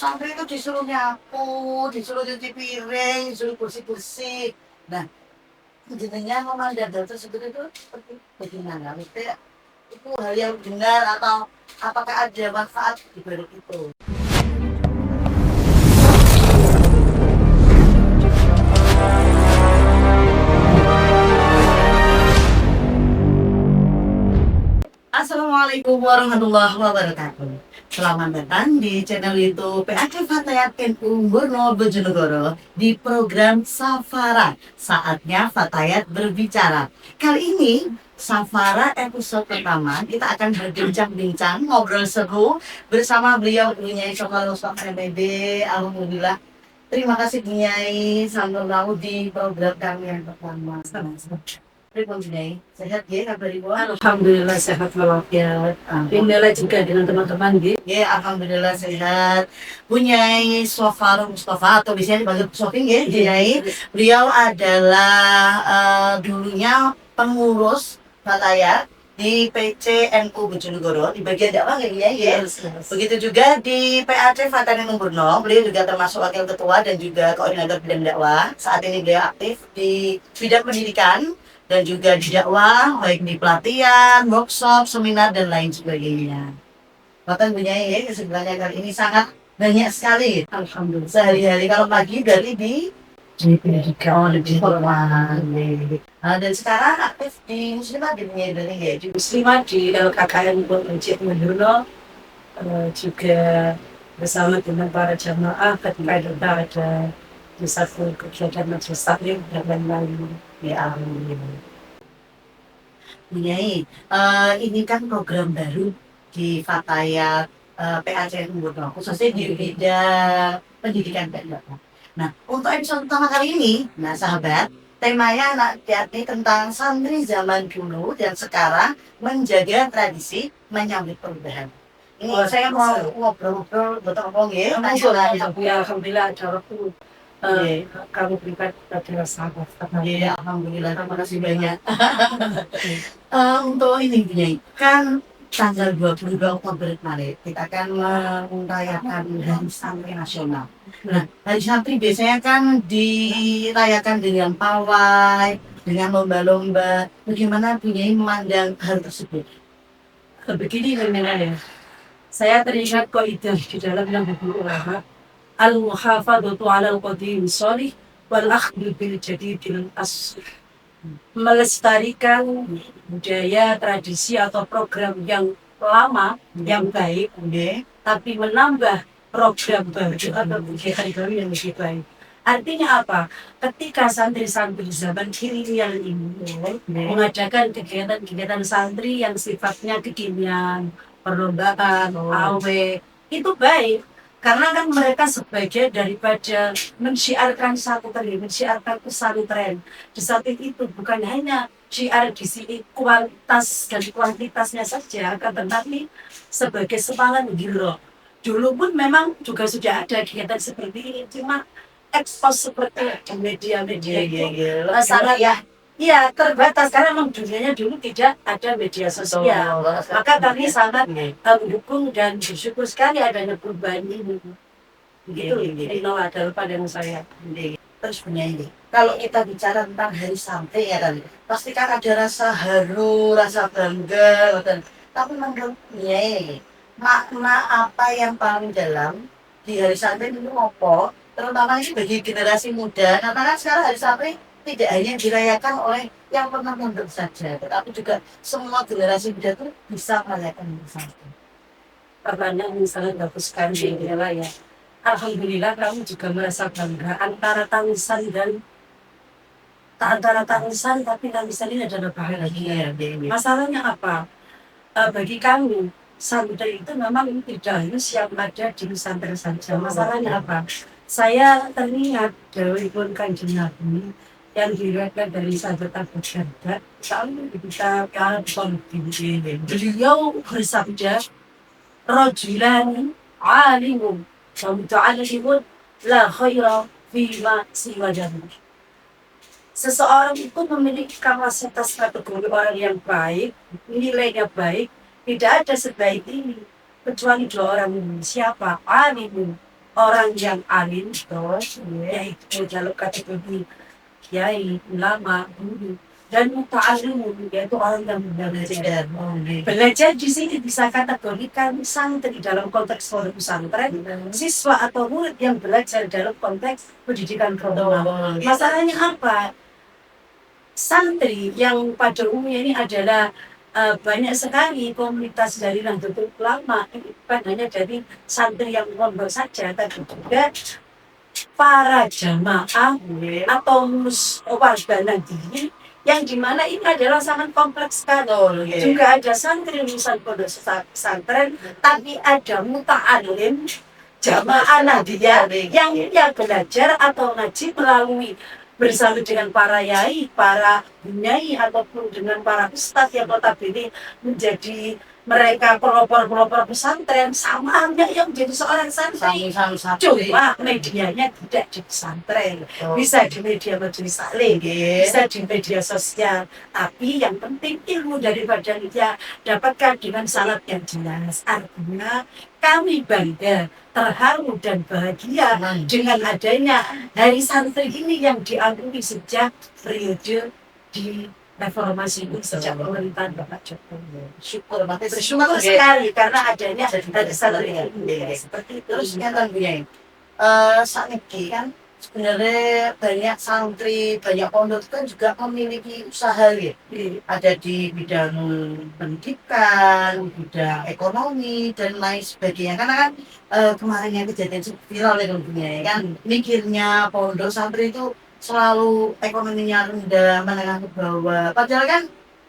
santri itu disuruh nyapu, disuruh cuci piring, disuruh bersih-bersih. Nah, jenengan memandang hal tersebut itu seperti bagaimana? Maksudnya itu hal yang benar atau apakah ada manfaat di balik itu? Assalamualaikum warahmatullahi wabarakatuh. Selamat datang di channel YouTube PAC Fatayat NU Borno Bojonegoro di program Safara. Saatnya Fatayat berbicara. Kali ini Safara episode pertama kita akan berbincang-bincang ngobrol seru bersama beliau Bunyai Sokal Mustafa MPD. Alhamdulillah. Terima kasih Bunyai sampai tahu di program kami yang pertama. Sehat ya kabar ibu? Alhamdulillah sehat walafiat. Inilah juga dengan teman-teman gitu. Ya, alhamdulillah sehat. Bunyai Sofar Mustafa atau biasanya dipanggil Sofing ya, Bunyai. Beliau adalah dulunya pengurus Fatayat di PC NU Bojonegoro di bagian dakwah ya, ya. Begitu juga di PAC Fatayat NU Borno, beliau juga termasuk wakil ketua dan juga koordinator bidang dakwah. Saat ini beliau aktif di bidang pendidikan dan juga di dakwah, baik di pelatihan, workshop, seminar, dan lain sebagainya. Bahkan Bunyai ya, kesibukannya kali ini sangat banyak sekali. Alhamdulillah. Sehari-hari kalau pagi dari di pendidikan lebih formal. Dan sekarang aktif di Muslimat di Bunyai dari ya. Muslimat di LKKN Masjid Mendono, juga bersama dengan para jamaah ketika ada di satu kegiatan majelis taklim dan lain-lain. Ya, alhamdulillah. Bunyai, ini kan program baru di Fatayat PAC Borno, khususnya di bidang pendidikan dan dakwah. Nah, untuk episode pertama kali ini, nah sahabat, temanya yakni tentang santri zaman dulu dan sekarang menjaga tradisi menyambut perubahan. Ini saya mau ngobrol-ngobrol, betul-betul ya, Alhamdulillah ada waktu. Kamu berikan pada sahabat. Iya, alhamdulillah, terima kasih banyak. Untuk ini Bunyai, kan tanggal 22 Oktober kemarin kita akan merayakan Hari Santri Nasional. Nah, Hari Santri biasanya kan dirayakan dengan pawai, dengan lomba-lomba. Bagaimana Bunyai memandang hal tersebut? Begini ya, saya teringat kaidah di dalam yang buku ulama, al-muhafadzatu 'alal qadim shalih wal akhdhu bil jadidil asl. Melestarikan budaya, tradisi atau program yang lama, yang baik, tapi menambah program baru atau kegiatan baru yang lebih baik. Artinya apa? Ketika santri-santri zaman kekinian ini mengadakan kegiatan-kegiatan santri yang sifatnya kekinian, perlombaan, awe, itu baik. Karena kan mereka sebagai daripada mensyiarkan satu tadi, mensyiarkan pesantren. Di samping itu bukan hanya syiar di sini kualitas dan kuantitasnya saja, akan tetapi sebagai semangat giro. Dulu pun memang juga sudah ada kegiatan seperti ini, cuma ekspos seperti di media-media itu sangat ya terbatas karena memang dunianya dulu tidak ada media sosial. Maka kami sangat mendukung dan bersyukur sekali adanya perubahan ini. Begitu, ini adalah pandangan saya. Terus Bunyai, kalau kita bicara tentang Hari Santri ya kan, pasti kan ada rasa haru, rasa bangga, tapi menurut Bunyai, makna apa yang paling dalam di Hari Santri itu apa? Terutama ini bagi generasi muda, karena kan sekarang Hari Santri tidak hanya dirayakan oleh yang pernah mondok saja, tetapi juga semua generasi muda itu bisa merayakan Hari Santri. Pertanyaan yang sangat bagus sekali ya. Alhamdulillah kami juga merasa bangga antara tangisan tapi tangisan ini adalah bahagia. Masalahnya apa? Bagi kami santri itu memang tidak harus yang ada di pesantren saja. Masalahnya apa? Saya teringat dari Kanjeng Nabi yang diriwayatkan dari sahabat Abu Darda. Kita beliau bersabda, "Rajulan alimun wa muta'allimun la khaira fima siwa jannah." Seseorang itu memiliki kapasitas kategori orang yang baik, nilainya baik, tidak ada sebaik ini kecuali dua orang ini. Siapa? Alimun, orang yang alim terus yaitu dalam kategori kiai, ulama, guru, dan muta'allimun yaitu orang yang belajar. Belajar di sini bisa kategorikan santri dalam konteks pondok pesantren, siswa atau murid yang belajar dalam konteks pendidikan formal. Masalahnya apa? Santri yang pada umumnya ini adalah banyak sekali komunitas dari Nahdlatul Ulama, ini bukan hanya dari santri yang pondok saja, tapi juga para jamaah atau warga Nahdien yang dimana ini adalah sangat kompleks sekali. Juga ada santri lulusan pondok pesantren, tapi ada muta'alim jamaah Nahdien yang dia belajar atau ngaji melalui bersama dengan para yai, para bunyai ataupun dengan para ustadz yang notabene menjadi mereka pelopor-pelopor pesantren sama halnya yang menjadi seorang santri. Cuma medianya tidak di pesantren, bisa di media majelis taklim, bisa di media sosial. Tapi yang penting ilmu daripada dia dapatkan dengan syarat yang jelas. Artinya kami bangga, terharu dan bahagia dengan adanya hari santri ini yang diakui sejak periode di reformasi ini sejak pemerintahan Bapak Jokowi. Bersyukur sekali karena adanya dari santri ini. Seperti itu. Terus nyata Bunyai, saat ini kan sebenarnya banyak santri, banyak pondok kan juga memiliki usaha ya. Ada di bidang pendidikan, bidang ekonomi dan lain sebagainya. Karena kan kemarin yang kejadian viral ya Bunyai kan mikirnya pondok santri itu selalu ekonominya rendah, menengah ke bawah. Padahal kan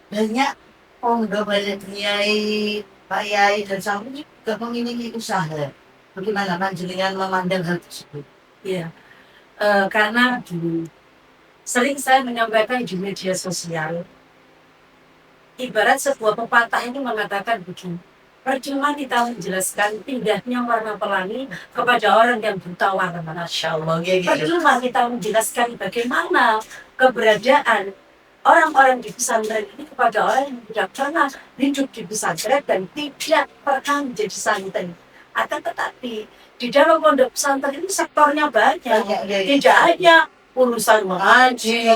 banyak pondok, banyak kiai, pak yai dan santri juga memiliki usaha. Bagaimana panjenengan memandang hal tersebut? Iya, karena sering saya menyampaikan di media sosial, ibarat sebuah pepatah ini mengatakan begini, percuma kita menjelaskan pindahnya warna pelangi kepada orang yang buta warna. Masya Allah, Percuma kita menjelaskan bagaimana keberadaan orang-orang di pesantren ini kepada orang yang tidak pernah hidup di pesantren dan tidak pernah menjadi santri. Akan tetapi di dalam pondok pesantren ini sektornya banyak, tidak hanya urusan mengaji,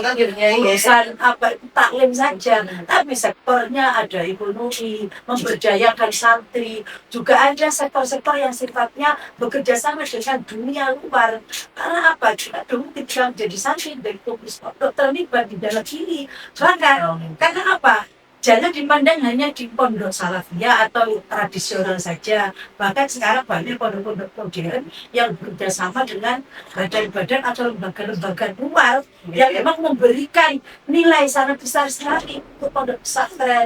urusan apa itu taklim saja, tapi sektornya ada ekonomi, memberdayakan santri, juga ada sektor-sektor yang sifatnya bekerja sama dengan dunia luar. Karena apa? Kita dulu tidak menjadi santri dari pengurus pondok terlibat di dalam ini. Bahkan karena apa? Jangan dipandang hanya di pondok salafiyah atau tradisional saja. Bahkan sekarang banyak pondok-pondok modern yang bekerjasama dengan badan-badan atau lembaga-lembaga luar yang memang memberikan nilai sangat besar sekali untuk pondok pesantren.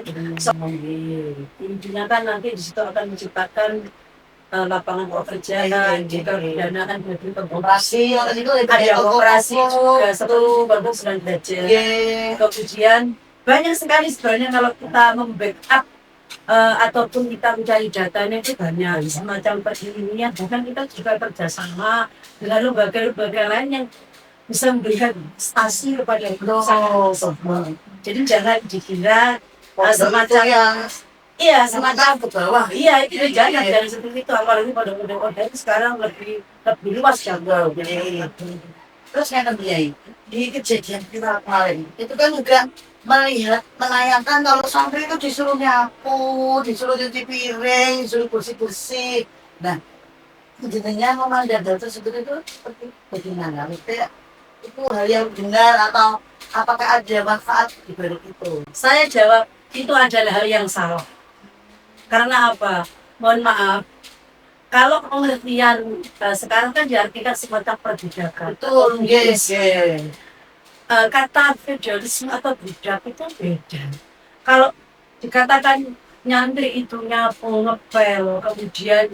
Intinya kan nanti di situ akan menciptakan lapangan pekerjaan, jika pendanaan bagi operasi, ada operasi juga seperti pondok sedang belajar. Kemudian banyak sekali sebenarnya kalau kita membackup ataupun kita mencari datanya itu banyak semacam perilmian, bahkan kita juga kerjasama dengan lembaga-lembaga lain yang bisa memberikan stasi kepada perusahaan. Jadi jangan dikira semacam iya semacam ke bawah. Iya itu jangan seperti itu, apalagi pada model sekarang lebih luas jangkau. Terus yang Bunyai, di kejadian viral kemarin itu kan juga melihat menayangkan kalau santri itu disuruh nyapu, disuruh cuci piring, disuruh bersih-bersih. Nah, jenengan memandang hal tersebut itu seperti bagaimana? Maksudnya itu hal yang benar atau apakah ada manfaat di balik itu? Saya jawab itu adalah hal yang salah. Karena apa? Mohon maaf, kalau pengertian sekarang kan diartikan semacam perbudakan. Betul, yes. Kata feudalisme atau budak itu beda. Kalau dikatakan nyantri itu nyapu, ngepel, kemudian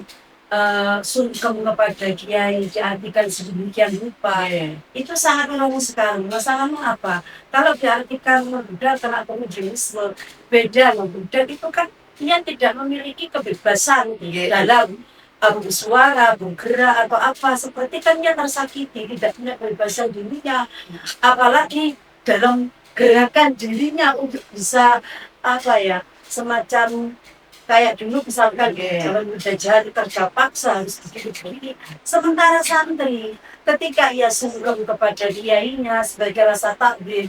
sungkem kepada kiai diartikan sedemikian rupa, itu sangat menunggu sekali. Masalahnya apa? Kalau diartikan membudak atau feudalisme, beda. Membudak itu kan dia tidak memiliki kebebasan dalam bersuara, bergerak atau apa, seperti kan dia tersakiti, tidak punya kebebasan dirinya, apalagi dalam gerakan dirinya untuk bisa apa ya, semacam Kayak dulu misalkan Oke. zaman penjajahan kerja paksa harus begini. Sementara santri ketika ia sungkem kepada kiainya sebagai rasa takbir,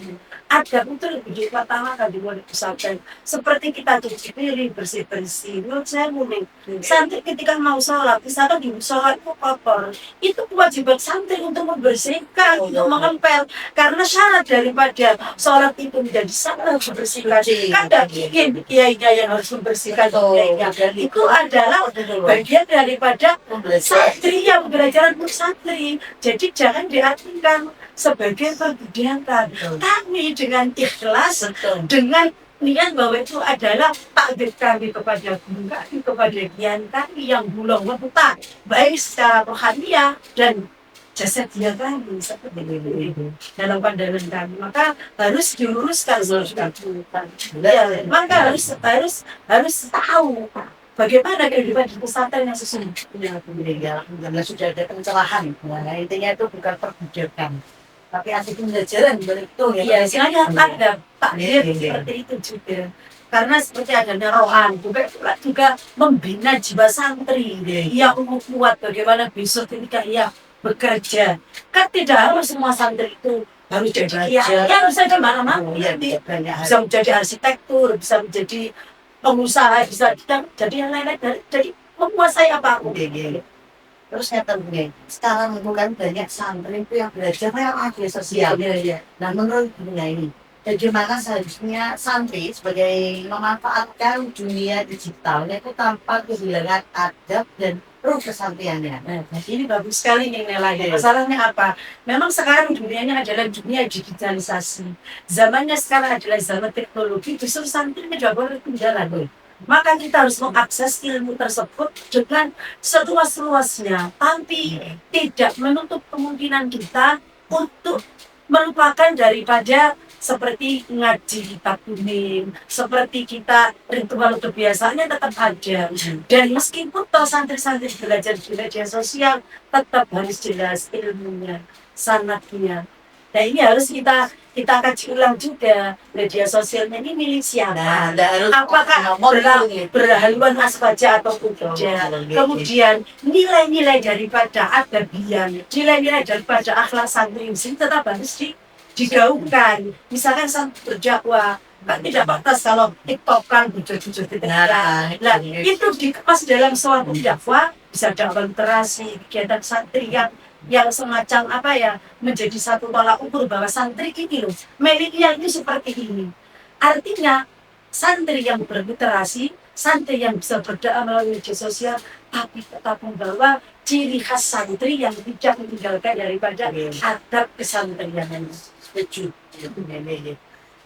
adab itu lebih diutamakan di pondok pesantren. Seperti kita cuci piring, bersih-bersih. Menurut saya mending santri ketika mau sholat, misalkan di sholat itu kotor, itu kewajiban santri untuk membersihkan, untuk mengempel. Karena syarat daripada sholat itu menjadi sah harus membersihkan. Kan tidak mungkin kiainya yang harus membersihkan kiainya. Itu adalah bagian daripada santri yang belajar untuk santri. Jadi jangan diartikan sebagai perbudakan. Kami dengan ikhlas, dengan niat bahwa itu adalah takdir kami kepada guru kami, kepada kiai kami yang bulong buta, baik secara rohaniah dan jasadiah kami seperti itu dalam pandangan kami. Maka harus diluruskan, ya, maka harus tahu bagaimana kehidupan di pesantren yang sesungguhnya. Ya, alhamdulillah sudah ada pencerahan. Nah, intinya itu bukan perbudakan, tapi asli pembelajaran betul ya. Iya, istilahnya ada takdir seperti itu juga. Karena seperti adanya rohan juga membina jiwa santri. Ia kuat bagaimana besok ketika ia bekerja. Kan tidak harus semua santri itu harus jadi ya harus ada mana-mana. Bisa menjadi arsitektur, bisa menjadi pengusaha, bisa jadi yang lain-lain, jadi menguasai apapun. Terus saya nih, sekarang bukan banyak santri itu yang belajar media sosial. Nah, menurut dunia ini, bagaimana seharusnya santri sebagai memanfaatkan dunia digitalnya itu tanpa kehilangan adab dan ruh kesantriannya. Nah, ini bagus sekali nih nilainya. Masalahnya apa? Memang sekarang dunianya adalah dunia digitalisasi. Zamannya sekarang adalah zaman teknologi, justru santri juga boleh ketinggalan. Maka kita harus mengakses ilmu tersebut dengan seluas-luasnya, tapi tidak menutup kemungkinan kita untuk melupakan daripada seperti ngaji kitab kuning, seperti kita ritual kebiasaannya tetap ada. Dan meskipun toh santri-santri belajar di media sosial, tetap harus jelas ilmunya, sanadnya. Nah ini harus kita kaji ulang juga, media sosialnya ini milik siapa? Apakah berhaluan asbaja atau tidak? Kemudian nilai-nilai daripada adabian, nilai-nilai daripada akhlak santri ini tetap harus digaungkan. Misalkan santri berdakwah, kan tidak batas kalau tiktokan bujur-bujur nah itu dikemas dalam suatu dakwah, bisa dakwah literasi, kegiatan santri yang semacam apa ya, menjadi satu tolak ukur bahwa santri ini loh miliknya ini seperti ini. Artinya santri yang berliterasi, santri yang bisa berdakwah melalui media sosial, tapi tetap membawa ciri khas santri yang tidak meninggalkan daripada adab kesantriannya. Setuju.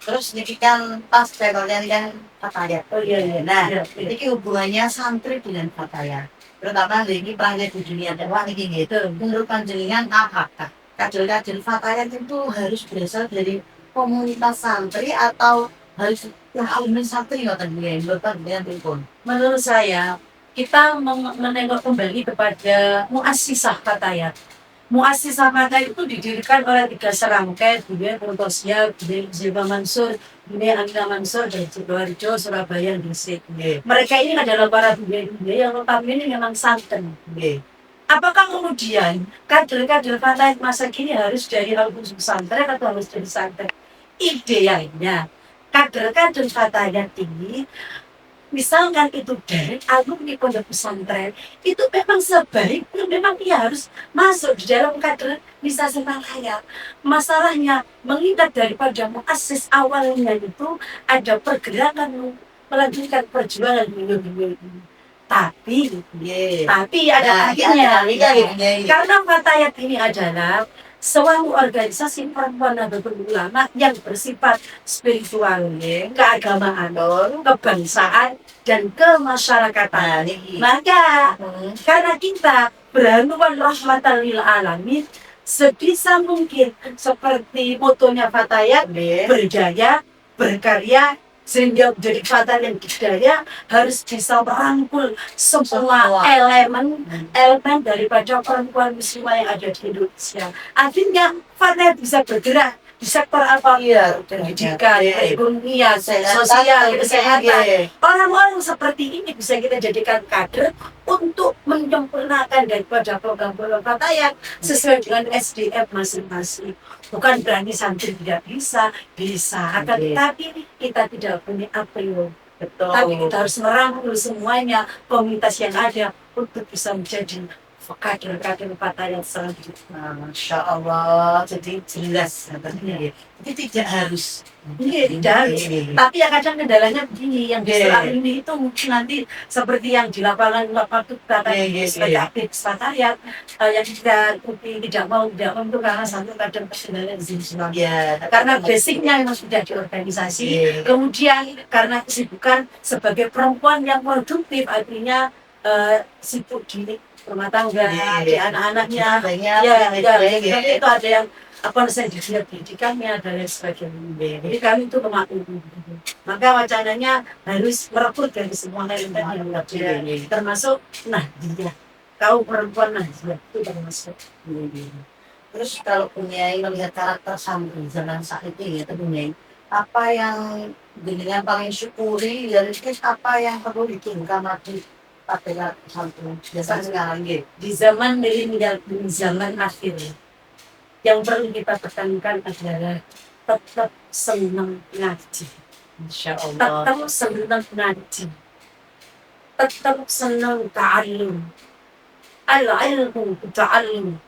Terus ini kan pas levelnya kan fatayat. Oh iya. Nah, ini hubungannya santri dengan fatayat. Terutama ini perangai di dunia dakwah ini gitu. Menurut panjenengan apakah kader-kader fatayat itu harus berasal dari komunitas santri atau harus alumni santri atau dengan pun? Menurut saya kita menengok kembali kepada muassisah fatayat. Muassisah fatayat itu didirikan oleh 3 serangkai, Buya Pontosnya, Buya Ziva Mansur, Buya Amina Mansur, dan Sidoarjo, Surabaya, Gresik. Mereka ini adalah para buya yang notabene memang santen. Apakah kemudian kader-kader fatayat masa kini harus dari alumni pesantren atau harus dari santren? Idealnya kader-kader fatayat ini, misalkan itu dari alumni pondok pesantren, itu memang sebaiknya memang ia harus masuk di dalam kader misasi fatayat. Masalahnya mengingat daripada muassis awalnya itu ada pergerakan melanjutkan perjuangan ini. Tapi ada akhirnya, karena fatayat ini adalah suatu organisasi perempuan Nahdlatul Ulama yang bersifat spiritual, keagamaan, kebangsaan, dan kemasyarakatan. Maka karena kita berhaluan rahmatan lil alamin, sebisa mungkin seperti motonya fatayat, berdaya, berkarya, sehingga menjadi fatayat yang berdaya harus bisa merangkul semua elemen daripada perempuan muslimah yang ada di Indonesia. Artinya fatayat bisa bergerak di sektor apa? Iya, Pendidikan, iya. perekonomian, Kesehatan, sosial, iya. kesehatan. Orang-orang seperti ini bisa kita jadikan kader untuk menyempurnakan daripada program-program Fatayat sesuai dengan SDM masing-masing. Bukan berarti santri tidak bisa, bisa. Akan tetapi kita tidak punya a priori. Betul. Tapi kita harus merangkul semuanya, komunitas yang ada untuk bisa menjadi kader-kader Fatayat selanjutnya. Masya Allah, jadi jelas katanya. Jadi tidak harus. Iya, tidak harus. Tapi yang kadang kendalanya begini, yang justru ini itu mungkin nanti seperti yang di lapangan waktu kata sebagai aktivis Fatayat, yang kita ikuti tidak mau itu karena satu kadang kendala di sini semua. Karena basicnya memang sudah di organisasi, kemudian karena kesibukan sebagai perempuan yang produktif, artinya sibuk di rumah tangga, di anak-anaknya, itu ada yang saya dilihat pendidikannya dan lain sebagainya. Jadi kami itu memaklumi. Maka wacananya harus merekrut dari semua elemen termasuk Nahdiyah. Kaum perempuan Nahdiyah itu termasuk. Terus kalau punya melihat karakter santri zaman saat itu ya tentunya apa yang dengan paling syukuri dari apa yang perlu ditingkatkan lagi pada santri biasanya sekarang gitu. Di zaman milenial, di zaman akhir, yang perlu kita tekankan adalah tetap senang ngaji. Insya Allah. Tetap senang ngaji. Tetap senang ta'allum. Al-ilmu ta'allum.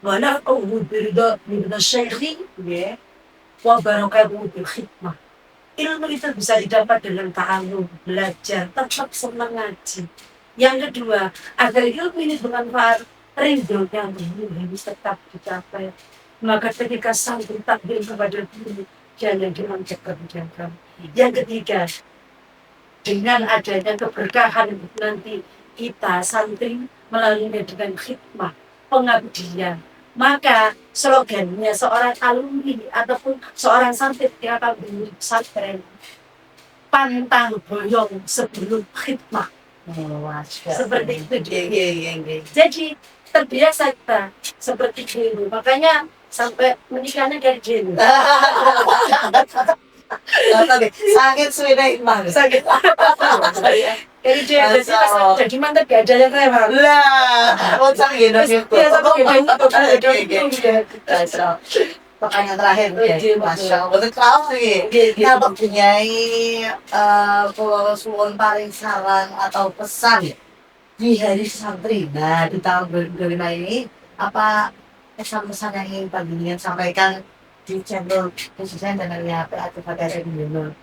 Wa naf'uhu birida syekhi wa barakatuhu bil khidmah. Ilmu itu bisa didapat dengan ta'allum, belajar, tetap senang ngaji. Yang kedua, agar ilmu ini bermanfaat, ridhonya guru harus tetap dicapai. Maka ketika santri takbir kepada guru, jangan dimanjakan. Yang ketiga, dengan adanya keberkahan nanti kita santri melalui dengan khidmah, pengabdian. Maka slogannya seorang alumni ataupun seorang santri yang akan menjadi pesantren, pantang boyong sebelum khidmah. Seperti itu. Jadi terbiasa kita seperti itu. Makanya sampai menikahnya dari dulu. Sakit sudah imam. Sakit. Dari dia jadi mantap gak ada yang rewel. Lah, mau sakit dong itu. Pertanyaan terakhir ya, Masya Allah. Betul tahu sih. Kalau punyai suwon paling saran atau pesan di hari santri, nah di tahun 2025 ini apa pesan-pesan yang ingin Pak Binian sampaikan di channel khususnya dan dari PA Fatayat Indonesia?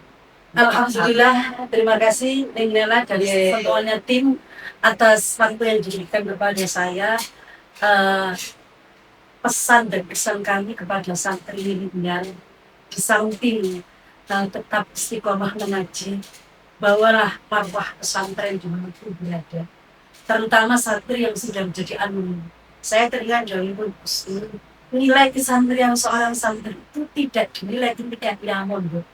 Alhamdulillah, terima kasih Neng Nela dan semuanya tim atas waktu yang diberikan kepada saya. Pesan dan pesan kami kepada santri milenial di samping tetap istiqomah mengaji, bawalah marwah pesantren dimanapun berada, terutama santri yang sudah menjadi alumni. Saya teringat dari Gus Dur, nilai kesantrian seorang santri itu tidak dinilai ketika dia mondok,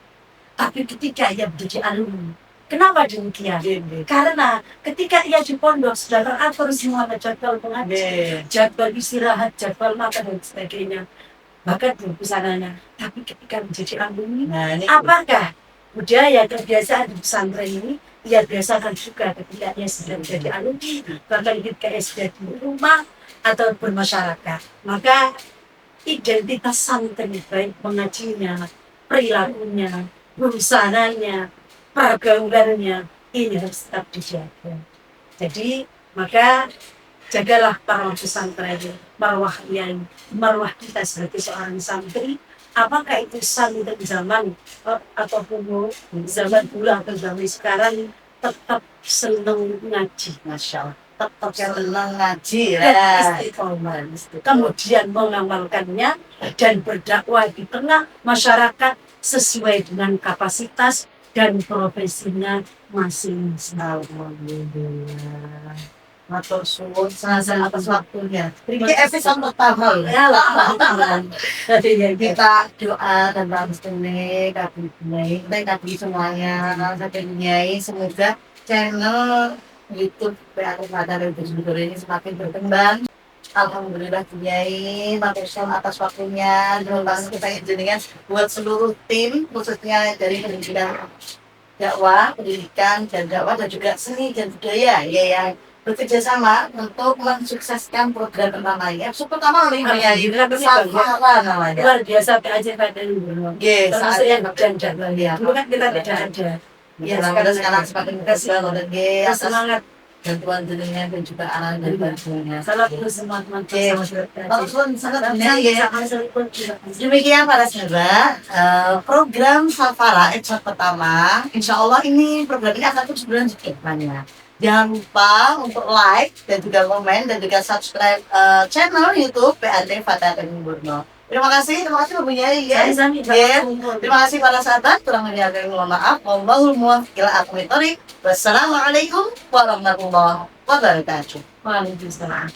tapi ketika ia menjadi alumni. Kenapa demikian? Karena ketika ia di pondok sudah teratur semua jadwal mengaji, jadwal istirahat, jadwal makan dan sebagainya. Bahkan di pesanannya. Tapi ketika menjadi alumni, apakah budaya kebiasaan di pesantren ini ia biasakan juga ketika ia sudah menjadi alumni, bahkan ketika ia sudah di rumah atau bermasyarakat. Maka identitas santri baik mengajinya, perilakunya, busananya, pergaulannya ini harus tetap dijaga. Jadi maka jagalah para pesantren, marwah kita sebagai seorang santri. Apakah itu santri zaman ataupun zaman dulu atau zaman sekarang tetap senang ngaji, Masya Allah. Tetap senang ngaji istiqomah. Kemudian mengamalkannya dan berdakwah di tengah masyarakat sesuai dengan kapasitas dan profesinya masing-masing. Alhamdulillah. Matur suwun saha atas waktunya. Iki episode pertama ya lah. Kita doa dan restunya kabeh semuanya sampai semoga channel YouTube PA Fatayat ini semakin berkembang Alhamdulillah Kiai, matur nuwun atas waktunya. Terima kasih kita jenengan buat seluruh tim khususnya dari pendidikan dakwah, pendidikan dan dakwah dan juga seni dan budaya ya yang bekerja sama untuk mensukseskan program pertamanya. Episode pertama nih Kiai, Safara namanya. Luar biasa PAJ Kader Gubernur. Yes, Termasuk yang dan ya. dulu kan kita tidak ada. Ya, sekarang semakin berkembang dan Kita atas semangat. bantuan jenengan dan juga arahan dan bantuannya. Salam untuk semua teman-teman. Walaupun sangat benar ya. Demikian para sahabat, program Safara episode pertama. Insya Allah ini program ini akan terus berlanjut ke depannya. Jangan lupa untuk like dan juga komen dan juga subscribe channel YouTube PAD Fatah dan Burno. Terima kasih mempunyai ya. Terima kasih para sahabat, kurang lebih ada yang mohon maaf. Wallahul muwaffiq ila aqwamit thoriq. Wassalamualaikum warahmatullahi wabarakatuh. Waalaikumsalam.